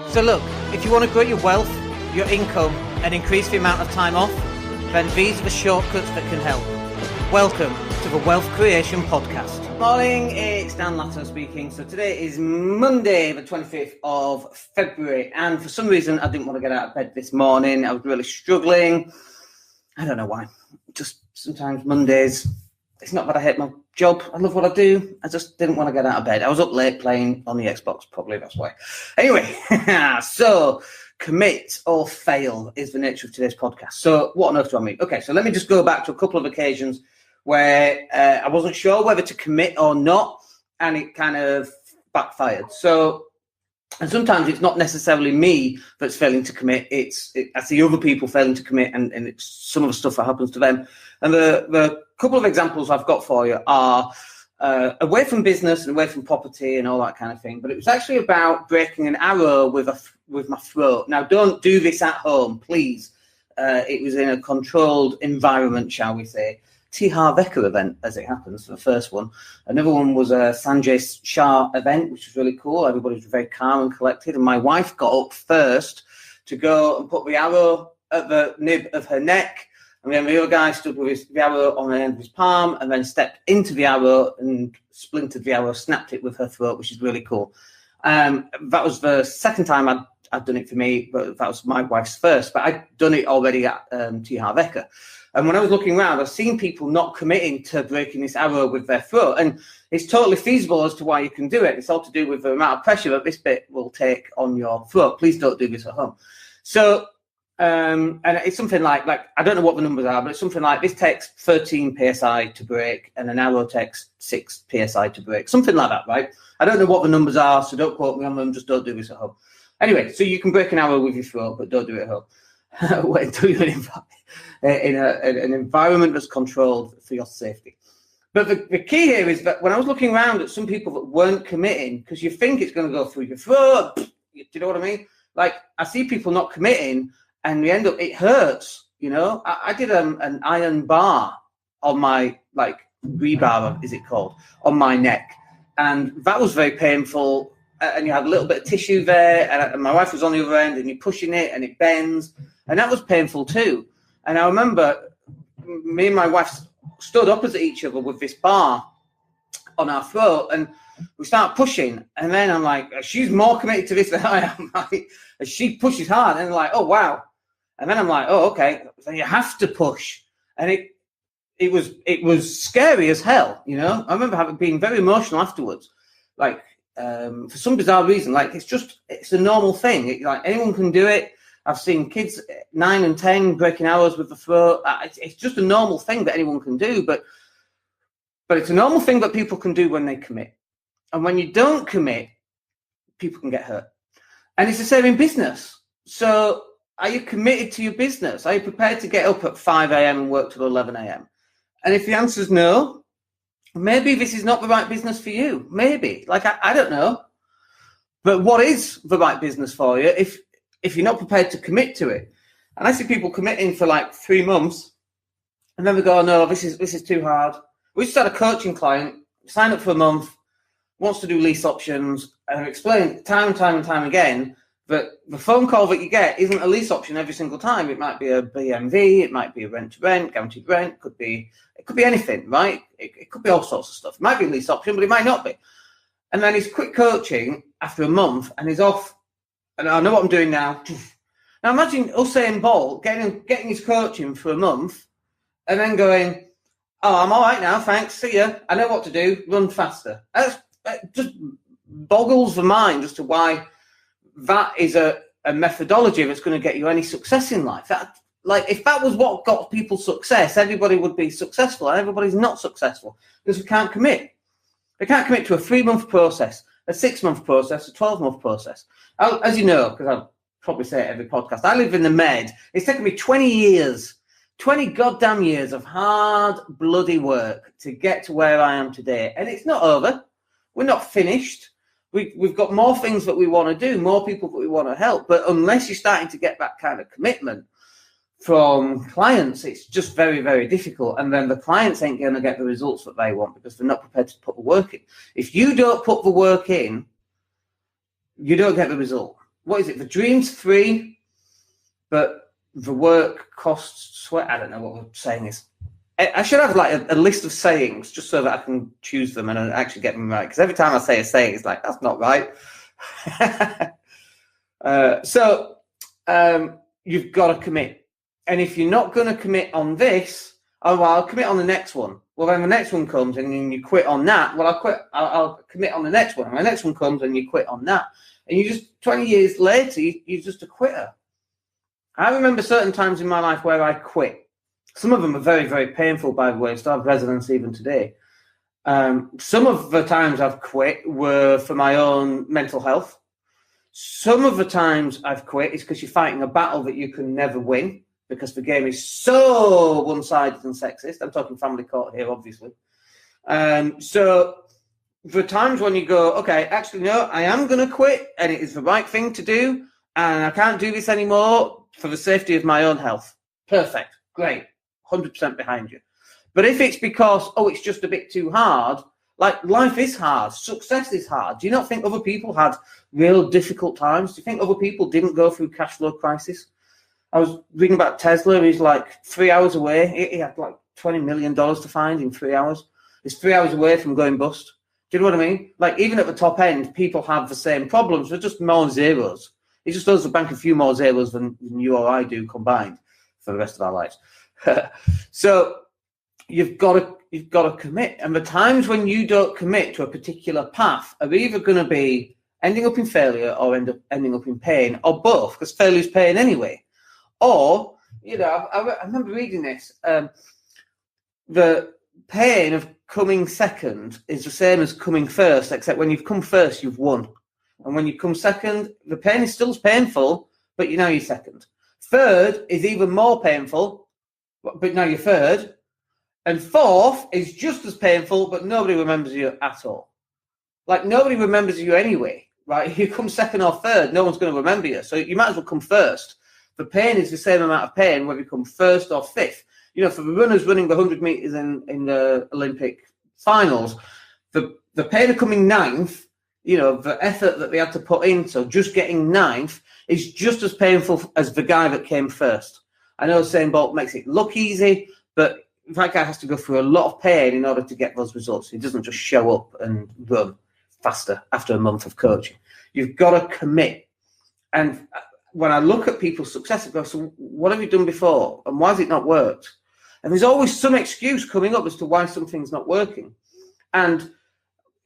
So look, if you want to grow your wealth, your income, and increase the amount of time off, then these are the shortcuts that can help. Welcome to the Wealth Creation Podcast. Morning, it's Dan Latto speaking. So today is Monday, the 25th of February. And for some reason, I didn't want to get out of bed this morning. I was really struggling. I don't know why. Just sometimes Mondays, it's not that I hate my job. I love what I do. I just didn't want to get out of bed. I was up late playing on the Xbox, probably that's why. Anyway, so commit or fail is the nature of today's podcast. So what on earth do I mean? Okay, so let me just go back to a couple of occasions where I wasn't sure whether to commit or not, and it kind of backfired. And sometimes it's not necessarily me that's failing to commit. I see other people failing to commit, and it's some of the stuff that happens to them. And the couple of examples I've got for you are away from business and away from property and all that kind of thing. But it was actually about breaking an arrow with my throat. Now, don't do this at home, please. It was in a controlled environment, shall we say. T. Harvecker event, as it happens, the first one. Another one was a Sanjay Shah event, which was really cool. Everybody was very calm and collected. And my wife got up first to go and put the arrow at the nib of her neck. And then the other guy stood with the arrow on the end of his palm and then stepped into the arrow and splintered the arrow, snapped it with her throat, which is really cool. That was the second time I'd done it for me, but that was my wife's first. But I'd done it already at T. Harvecker. And when I was looking around, I've seen people not committing to breaking this arrow with their throat. And it's totally feasible as to why you can do it. It's all to do with the amount of pressure that this bit will take on your throat. Please don't do this at home. So, and it's something like I don't know what the numbers are, but it's something like this takes 13 PSI to break and an arrow takes 6 PSI to break. Something like that, right? I don't know what the numbers are, so don't quote me on them. Just don't do this at home. Anyway, so you can break an arrow with your throat, but don't do it at home. Wait until you're in an environment that's controlled for your safety. But the key here is that when I was looking around at some people that weren't committing, because you think it's going to go through your throat, do you know what I mean? Like, I see people not committing, and we end up, it hurts, you know? I did an iron bar on my, rebar, is it called, on my neck. And that was very painful. And you had a little bit of tissue there, and my wife was on the other end, and you're pushing it, and it bends. And that was painful too. And I remember me and my wife stood opposite each other with this bar on our throat, and we start pushing. And then I'm like, she's more committed to this than I am. Right? And she pushes hard, and I'm like, oh, wow. And then I'm like, oh, okay. So you have to push. And it was scary as hell, you know? I remember being very emotional afterwards. For some bizarre reason, it's a normal thing. Anyone can do it. I've seen kids 9 and 10 breaking arrows with the throat. It's just a normal thing that anyone can do, but it's a normal thing that people can do when they commit. And when you don't commit, people can get hurt. And it's the same in business. So are you committed to your business? Are you prepared to get up at 5 a.m. and work till 11 a.m.? And if the answer is no, maybe this is not the right business for you. Maybe. I don't know. But what is the right business for you if you're not prepared to commit to it? And I see people committing for 3 months, and then they go, oh, no, this is too hard. We just had a coaching client, sign up for a month, wants to do lease options, and I explain time and time again that the phone call that you get isn't a lease option every single time. It might be a BMV, it might be a rent-to-rent, guaranteed rent, it could be anything, right? It could be all sorts of stuff. It might be a lease option, but it might not be. And then he's quit coaching after a month, and he's off. And I know what I'm doing now. Now imagine Usain Bolt getting his coaching for a month and then going, oh, I'm all right now, thanks, see ya. I know what to do, run faster. That just boggles the mind as to why that is a methodology that's going to get you any success in life. If that was what got people success, everybody would be successful, and everybody's not successful because we can't commit. They can't commit to a 3-month process, a 6-month process, a 12-month process. As you know, because I'll probably say it every podcast, I live in the Med. It's taken me 20 goddamn years of hard, bloody work to get to where I am today. And it's not over. We're not finished. We've got more things that we want to do, more people that we want to help. But unless you're starting to get that kind of commitment from clients, it's just very, very difficult. And then the clients ain't going to get the results that they want because they're not prepared to put the work in. If you don't put the work in, you don't get the result. what is it? The dream's free, but the work costs sweat. I don't know what the saying is. I should have like a list of sayings just so that I can choose them and actually get them right. Because every time I say a saying, it's like, that's not right. So you've got to commit. And if you're not going to commit on this, oh, well, I'll commit on the next one. Well, then the next one comes and then you quit on that. Well, I'll commit on the next one. And the next one comes and you quit on that. And you just, 20 years later, you're just a quitter. I remember certain times in my life where I quit. Some of them are very, very painful, by the way. Still have resonance even today. Some of the times I've quit were for my own mental health. Some of the times I've quit is because you're fighting a battle that you can never win, because the game is so one-sided and sexist. I'm talking family court here, obviously. So the times when you go, okay, actually, no, I am going to quit, and it is the right thing to do, and I can't do this anymore for the safety of my own health. Perfect. Great. 100% behind you. But if it's because, oh, it's just a bit too hard, like life is hard, success is hard. Do you not think other people had real difficult times? Do you think other people didn't go through cash flow crisis? I was reading about Tesla. He's like 3 hours away. He had like $20 million to find in 3 hours. He's 3 hours away from going bust. Do you know what I mean? Like, even at the top end, people have the same problems. They're just more zeros. He just owes the bank a few more zeros than you or I do combined for the rest of our lives. So you've got to commit. And the times when you don't commit to a particular path are either going to be ending up in failure or ending up in pain, or both, because failure is pain anyway. Or, you know, I remember reading this. The pain of coming second is the same as coming first, except when you've come first, you've won. And when you come second, the pain is still painful, but you know you're second. Third is even more painful, but now you're third. And fourth is just as painful, but nobody remembers you at all. Like, nobody remembers you anyway, right? If you come second or third, no one's going to remember you. So you might as well come first. The pain is the same amount of pain whether you come first or fifth. You know, for the runners running the 100 meters in the Olympic finals, the pain of coming ninth, you know, the effort that they had to put in, so just getting ninth is just as painful as the guy that came first. I know Usain Bolt makes it look easy, but that guy has to go through a lot of pain in order to get those results. He doesn't just show up and run faster after a month of coaching. You've got to commit. And when I look at people's success, I go, so what have you done before? And why has it not worked? And there's always some excuse coming up as to why something's not working. And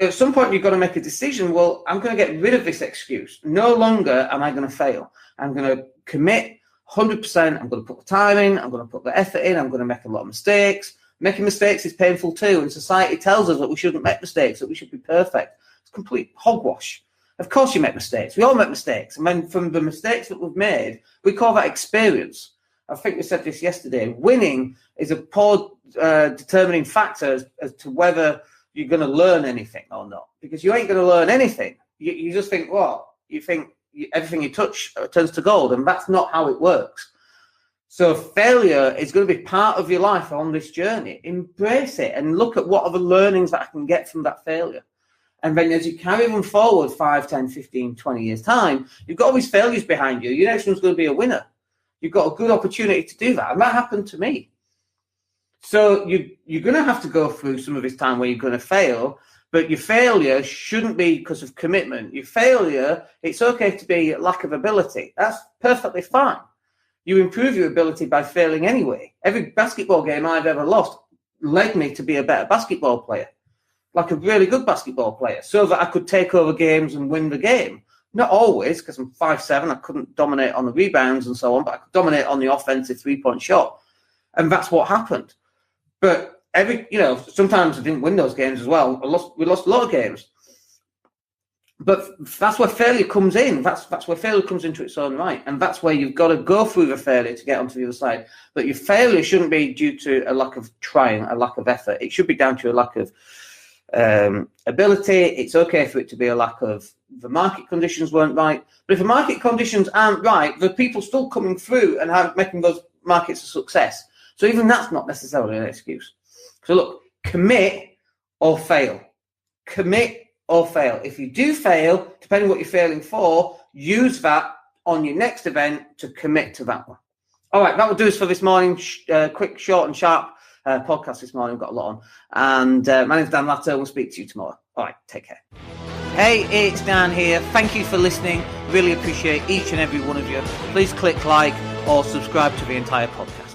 at some point, you've got to make a decision. Well, I'm going to get rid of this excuse. No longer am I going to fail. I'm going to commit 100%. I'm going to put the time in. I'm going to put the effort in. I'm going to make a lot of mistakes. Making mistakes is painful too. And society tells us that we shouldn't make mistakes, that we should be perfect. It's complete hogwash. Of course you make mistakes. We all make mistakes. And then from the mistakes that we've made, we call that experience. I think we said this yesterday. Winning is a poor determining factor as to whether you're going to learn anything or not. Because you ain't going to learn anything. You just think, well, you think everything you touch turns to gold. And that's not how it works. So failure is going to be part of your life on this journey. Embrace it and look at what are the learnings that I can get from that failure. And then as you carry them forward 5, 10, 15, 20 years' time, you've got all these failures behind you. Your next one's going to be a winner. You've got a good opportunity to do that. And that happened to me. So you're going to have to go through some of this time where you're going to fail, but your failure shouldn't be because of commitment. Your failure, it's okay to be lack of ability. That's perfectly fine. You improve your ability by failing anyway. Every basketball game I've ever lost led me to be a better basketball player, like a really good basketball player, so that I could take over games and win the game. Not always, because I'm 5'7", I couldn't dominate on the rebounds and so on, but I could dominate on the offensive three-point shot. And that's what happened. But sometimes I didn't win those games as well. We lost a lot of games. But that's where failure comes in. That's where failure comes into its own right. And that's where you've got to go through the failure to get onto the other side. But your failure shouldn't be due to a lack of trying, a lack of effort. It should be down to a lack of ability. It's okay for it to be a lack of the market conditions weren't right. But if the market conditions aren't right, the people still coming through and making those markets a success. So even that's not necessarily an excuse. So look, commit or fail. Commit or fail. If you do fail, depending on what you're failing for, use that on your next event to commit to that one. All right, that will do us for this morning. Quick, short and sharp podcast this morning. We've got a lot on. And my name's Dan Latto. We'll speak to you tomorrow. All right, take care. Hey, it's Dan here. Thank you for listening. Really appreciate each and every one of you. Please click like or subscribe to the entire podcast.